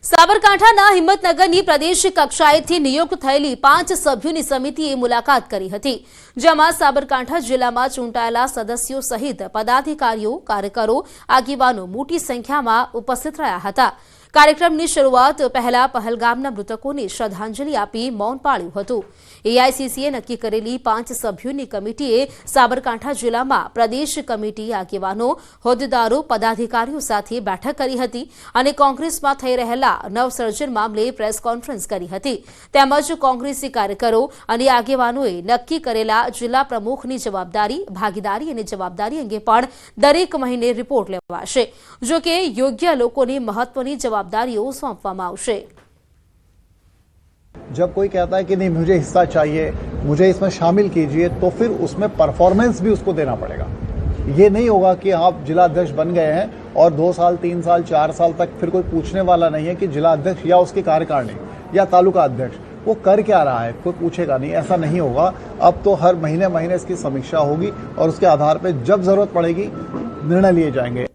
સાબરકાંઠાના હિંમતનગરની પ્રદેશ કક્ષાએથી નિયુક્ત થયેલી 5 સભ્યોની સમિતિએ મુલાકાત કરી હતી, જેમાં સાબરકાંઠા જિલ્લામાં ચૂંટાયેલા સદસ્યો સહિત પદાધિકારીઓ, કાર્યકરો, આગેવાનો મોટી સંખ્યામાં ઉપસ્થિત રહ્યા હતા। કાર્યક્રમની શરૂઆત પહેલા પહલગામના મૃતકોને શ્રદ્ધાંજલિ આપી મૌન પાળ્યું હતું। એઆઈસીસીએ નક્કી કરેલી 5 સભ્યોની કમિટીએ સાબરકાંઠા જિલ્લામાં પ્રદેશ કમિટી આગેવાનો, હોદ્દેદારો, પદાધિકારીઓ સાથે બેઠક કરી હતી અને કોંગ્રેસમાં થઈ રહેલા નવસર્જન મામલે પ્રેસ કોન્ફરન્સ કરી હતી। તેમજ કોંગ્રેસી કાર્યકરો અને આગેવાનોએ નક્કી કરેલા જિલ્લા પ્રમુખની જવાબદારી, ભાગીદારી અને જવાબદારી અંગે પણ દરેક મહિને રિપોર્ટ લેવાશે। જો કે યોગ્ય લોકોને મહત્વની जवाबदारियों सौंपवामां आवशे। जब कोई कहता है कि नहीं मुझे हिस्सा चाहिए, मुझे इसमें शामिल कीजिए, तो फिर उसमें परफॉर्मेंस भी उसको देना पड़ेगा। ये नहीं होगा कि आप जिला अध्यक्ष बन गए हैं और 2 साल, 3 साल, 4 साल तक फिर कोई पूछने वाला नहीं है कि जिला अध्यक्ष या उसकी कार्यकारिणी या तालुका अध्यक्ष वो कर क्या रहा है, कोई पूछेगा नहीं। ऐसा नहीं होगा। अब तो हर महीने महीने इसकी समीक्षा होगी और उसके आधार पर जब जरूरत पड़ेगी निर्णय लिए जाएंगे।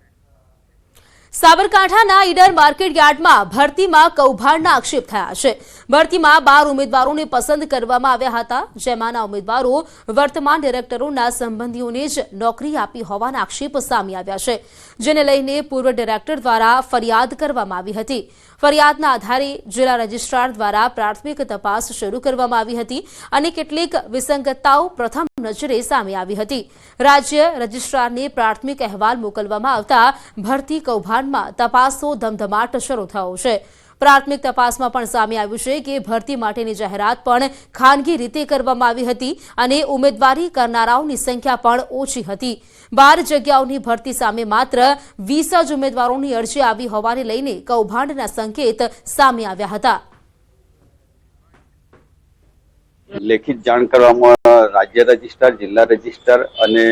साबरकांठाना ईडर मार्केट यार्डमां भरतीमां कौभांडना आक्षेप थया छे। भरतीमां 12 उम्मीदवारोने पसंद करवामां આવ્યા હતા, જેમાંના ઉમેદવારો વર્તમાન ડિરેક્ટરોના સંબંધીઓને જ નોકરી આપી હોવાના આક્ષેપ સામે આવ્યા છે, જેને લઈને પૂર્વ ડિરેક્ટર દ્વારા ફરિયાદ કરવામાં આવી હતી। ફરિયાદના આધારે જિલ્લા રજિસ્ટ્રાર દ્વારા પ્રાથમિક તપાસ શરૂ કરવામાં આવી હતી અને કેટલીક વિસંગતતાઓ પ્રથમ નજરે સામે આવી હતી। રાજ્ય રજિસ્ટ્રારને પ્રાથમિક અહેવાલ મોકલવામાં આવતા ભરતી કૌભાંડમાં તપાસનો ધમધમાટ શરૂ થયો છે। પ્રાથમિક તપાસમાં પણ સામે આવ્યું છે કે ભરતી માટેની જાહેરાત પણ ખાનગી રીતે કરવામાં આવી હતી અને ઉમેદવારી કરનારાઓની સંખ્યા પણ ઓછી હતી। 12 જગ્યાઓની ભરતી સામે માત્ર 20 જ ઉમેદવારોની અરજી આવી હોવાને લઈને કૌભાંડના સંકેત સામે આવ્યા હતા। લેખિત જાણ કરવામાં રાજ્ય રજિસ્ટ્રાર, જિલ્લા રજિસ્ટ્રાર અને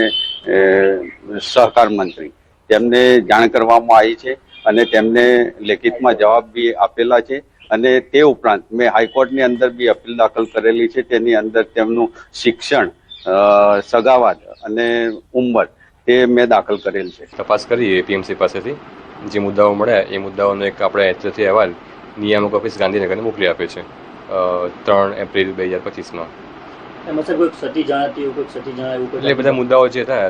સહકાર મંત્રી તેમને જાણ કરવામાં આવી છે અને તેમને લેખિતમાં જવાબ બી આપેલા છે અને તે ઉપરાંત મેં હાઈકોર્ટની અંદર બી અપીલ દાખલ કરેલી છે। તેની અંદર તેમનું શિક્ષણ, સગાવાદ અને ઉંમર તે મેં દાખલ કરેલ છે। તપાસ કરી એપીએમસી પાસેથી જે મુદ્દાઓ મળ્યા એ મુદ્દાઓનો એક આપણે એચઓથી અહેવાલ નિયામક ઓફિસ ગાંધીનગરને મોકલી આપે છે 3 એપ્રિલ 2025માં। એમાં સર કોઈ ક્ષતિ જણાતી હોય, કોઈ ક્ષતિ જણાય એટલે બધા મુદ્દાઓ જે હતા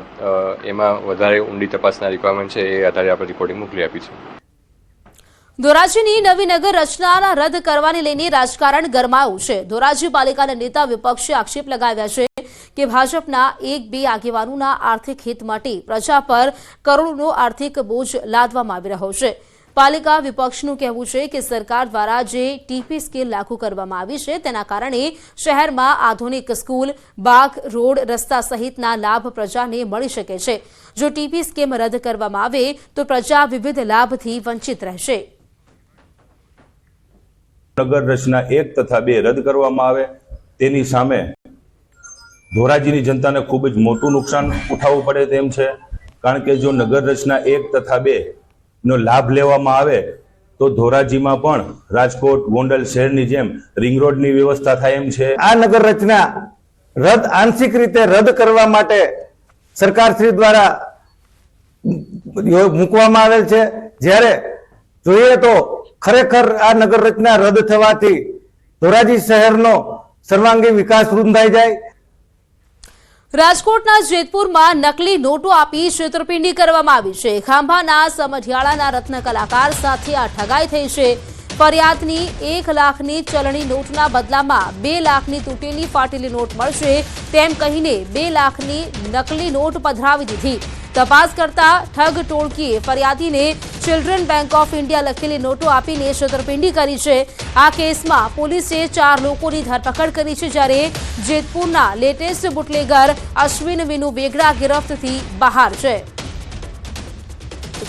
એમાં વધારે ઊંડી તપાસના રિક્વાયરમેન્ટ છે એ આધારે આપણે રિપોર્ટિંગ મોકલી આપી છે। ધોરાજીની નવી નગર રચનાના રદ કરવાને લઈને રાજકારણ ગરમાયું છે। ધોરાજી પાલિકાના નેતા વિપક્ષે આક્ષેપ લગાવ્યા છે કે ભાજપના 1-2 આગેવાનોના આર્થિક હિત માટે પ્રજા પર કરોડોનો આર્થિક બોજ લાદવામાં આવી રહ્યો છે। પાલિકા વિપક્ષનું કહેવું છે કે સરકાર દ્વારા જે ટીપી સ્કીમ લાગુ કરવામાં આવી છે તેના કારણે શહેરમાં આધુનિક સ્કૂલ, બાગ, રોડ, રસ્તા સહિતના લાભ પ્રજાને મળી શકે છે। જો ટીપી સ્કીમ રદ કરવામાં આવે તો પ્રજા વિવિધ લાભથી વંચિત રહેશે। નગર રચના 1 તથા 2 રદ કરવામાં આવે તેની સામે ધોરાજીની જનતાને ખૂબ જ મોટું નુકસાન ઉઠાવવું પડે તેમ છે, કારણ કે જો નગર રચના 1 તથા 2 નો લાભ લેવામાં આવે તો ધોરાજીમાં પણ રાજકોટ, ગોંડલ શહેરની જેમ રિંગ રોડની વ્યવસ્થા થાય એમ છે। આ નગર રચના રદ આંશિક રીતે રદ કરવા માટે સરકારશ્રી દ્વારા મૂકવામાં આવેલ છે। જ્યારે જોઈએ તો ખરેખર આ નગર રચના રદ થવાથી ધોરાજી શહેરનો સર્વાંગી વિકાસ રૂંધાઈ જાય। રાજકોટના જેતપુરમાં નકલી નોટો આપી છેતરપિંડી કરવામાં આવી છે। ખાંભાના સમઢિયાળાના રત્ન કલાકાર સાથે આ ઠગાઈ થઈ છે। ફરિયાદની 1 લાખની ચલણી નોટના બદલામાં 2 લાખની તૂટેલી ફાટેલી નોટ મળશે તેમ કહીને 2 લાખની નકલી નોટ પધરાવી દીધી। તપાસ કરતા ઠગ ટોળકીએ ફરિયાદીને ચિલ્ડ્રન બેંક ઓફ ઇન્ડિયા લખેલી નોટો આપીને છેતરપિંડી કરી છે। આ કેસમાં પોલીસે 4 લોકોની ધરપકડ કરી છે, જ્યારે જેતપુરના લેટેસ્ટ બુટલેગર અશ્વિન વિનુ વેગડા ગિરફ્તથી બહાર છે।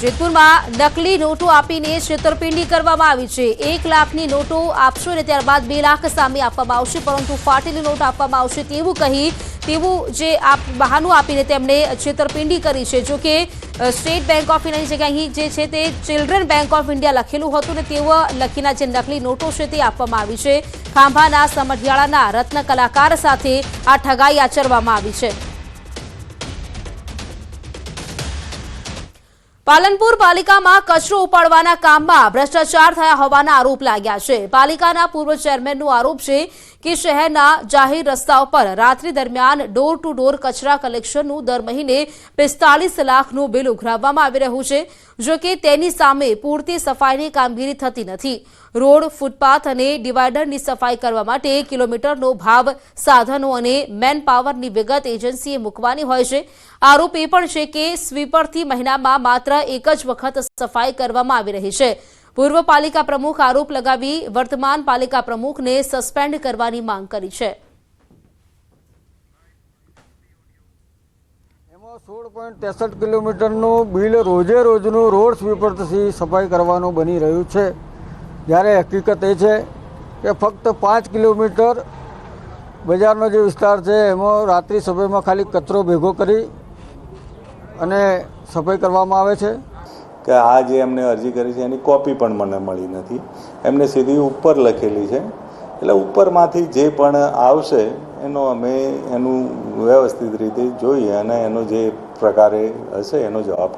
જેતપુરમાં નકલી નોટો આપીને છેતરપિંડી કરવામાં આવી છે। 1 લાખની નોટો આપશો અને ત્યારબાદ 2 લાખ સામે આપવામાં આવશે, પરંતુ ફાટેલી નોટ આપવામાં આવશે તેવું કહી તેવું જે બહાનું આપીને તેમણે છેતરપિંડી કરી છે। જો કે સ્ટેટ બેંક ઓફ ઇન્ડિયાની જગ્યાએ અહીં જે છે તે ચિલ્ડ્રન બેંક ઓફ ઇન્ડિયા લખેલું હતું ને તેઓ લખીના જે નકલી નોટો છે તે આપવામાં આવી છે। ખાંભાના સમઢિયાળાના રત્ન કલાકાર સાથે આ ઠગાઈ આચરવામાં આવી છે। પાલનપુર પાલિકામાં કચરો ઉપાડવાના કામમાં ભ્રષ્ટાચાર થયા હોવાના આરોપ લાગ્યા છે. પાલિકાના પૂર્વ ચેરમેનનો આરોપ છે કે શહેરના જાહેર રસ્તાઓ પર રાત્રિ દરમિયાન ડોર ટુ ડોર કચરા કલેક્શનનું દર મહિને 45 લાખનું બિલ ઉઘરાવવામાં આવી રહ્યું છે. જો કે તેની સામે પૂરતી સફાઈની કામગીરી થતી નથી. રોડ, ફૂટપાથ અને ડિવાઈડરની સફાઈ કરવા માટે કિલોમીટરનો ભાવ, સાધનો અને મેન પાવરની વિગત એજન્સીએ મૂકવાની હોય છે. આરોપ એ પણ છે કે સ્વીપરથી મહિનામાં માત્ર એક જ વખત સફાઈ કરવામાં આવી રહી છે. પૂર્વ પાલિકા પ્રમુખ આરોપ લગાવી વર્તમાન પાલિકા પ્રમુખને સસ્પેન્ડ કરવાની માંગ કરી છે. 16.63 કિલોમીટરનું બિલ રોજે રોજનું રોડ સ્વીપરથી સફાઈ કરવાનું બની રહ્યું છે, જ્યારે હકીકત એ છે કે ફક્ત 5 કિલોમીટર બજારનો જે વિસ્તાર છે એમાં રાત્રિ સમયમાં ખાલી કચરો ભેગો કરી અને સફાઈ કરવામાં આવે છે. કે આ જે એમને અરજી કરી છે એની કોપી પણ મને મળી નથી. એમને સીધી ઉપર લખેલી છે, એટલે ઉપરમાંથી જે પણ આવશે એનું વ્યવસ્થિત રીતે જોઈએ અને એનો જે પ્રકારે હશે એનો જવાબ